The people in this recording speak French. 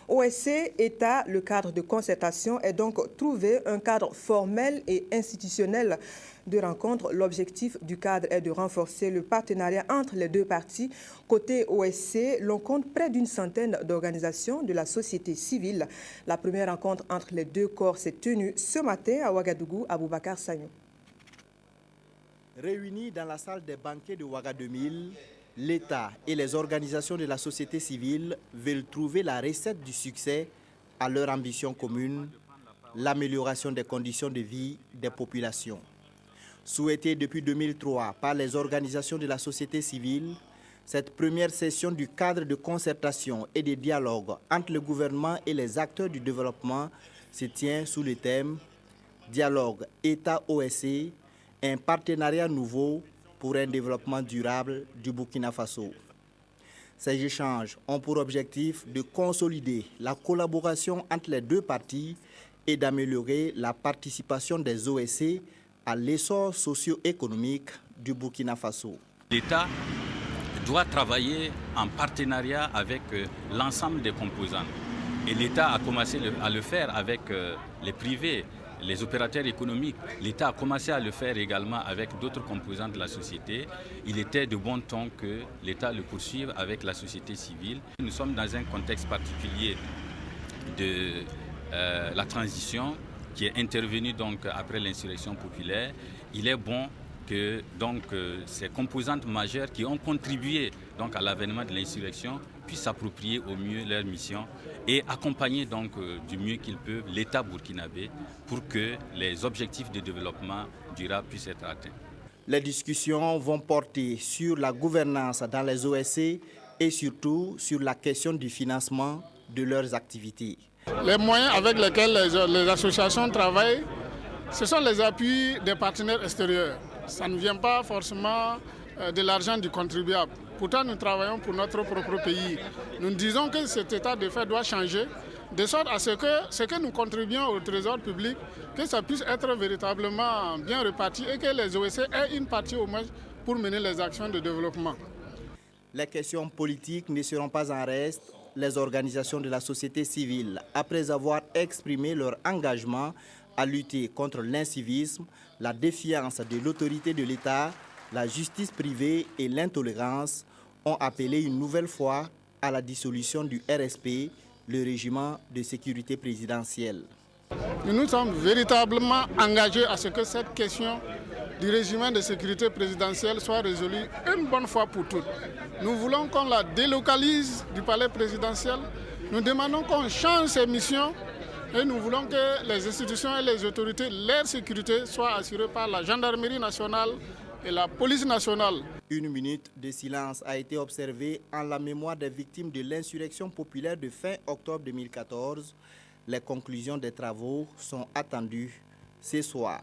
OSC, État, le cadre de concertation est donc trouver un cadre formel et institutionnel de rencontre. L'objectif du cadre est de renforcer le partenariat entre les deux parties. Côté OSC, l'on compte près d'une centaine d'organisations de la société civile. La première rencontre entre les deux corps s'est tenue ce matin à Ouagadougou, à Boubacar Sagnou. Réunis dans la salle des banquets de Ouaga 2000, l'État et les organisations de la société civile veulent trouver la recette du succès à leur ambition commune, l'amélioration des conditions de vie des populations. Souhaitée depuis 2003 par les organisations de la société civile, cette première session du cadre de concertation et de dialogue entre le gouvernement et les acteurs du développement se tient sous le thème « Dialogue État-OSC », un partenariat nouveau pour un développement durable du Burkina Faso. Ces échanges ont pour objectif de consolider la collaboration entre les deux parties et d'améliorer la participation des OSC à l'essor socio-économique du Burkina Faso. L'État doit travailler en partenariat avec l'ensemble des composants. Et l'État a commencé à le faire avec les privés, les opérateurs économiques. L'État a commencé à le faire également avec d'autres composants de la société. Il était de bon ton que l'État le poursuive avec la société civile. Nous sommes dans un contexte particulier de la transition qui est intervenue donc après l'insurrection populaire. Il est bon que ces composantes majeures qui ont contribué donc à l'avènement de l'insurrection puissent s'approprier au mieux leur mission et accompagner donc du mieux qu'ils peuvent l'État burkinabé pour que les objectifs de développement durable puissent être atteints. Les discussions vont porter sur la gouvernance dans les OSC et surtout sur la question du financement de leurs activités. Les moyens avec lesquels les associations travaillent, ce sont les appuis des partenaires extérieurs. Ça ne vient pas forcément de l'argent du contribuable. Pourtant, nous travaillons pour notre propre pays. Nous disons que cet état de fait doit changer, de sorte à ce que nous contribuons au trésor public, que ça puisse être véritablement bien reparti et que les OSC aient une partie au moins pour mener les actions de développement. Les questions politiques ne seront pas en reste. Les organisations de la société civile, après avoir exprimé leur engagement à lutter contre l'incivisme, la défiance de l'autorité de l'État, la justice privée et l'intolérance, ont appelé une nouvelle fois à la dissolution du RSP, le régiment de sécurité présidentielle. Nous nous sommes véritablement engagés à ce que cette question du régiment de sécurité présidentielle soit résolue une bonne fois pour toutes. Nous voulons qu'on la délocalise du palais présidentiel. Nous demandons qu'on change ses missions et nous voulons que les institutions et les autorités, leur sécurité soit assurée par la gendarmerie nationale et la police nationale. Une minute de silence a été observée en la mémoire des victimes de l'insurrection populaire de fin octobre 2014. Les conclusions des travaux sont attendues ce soir.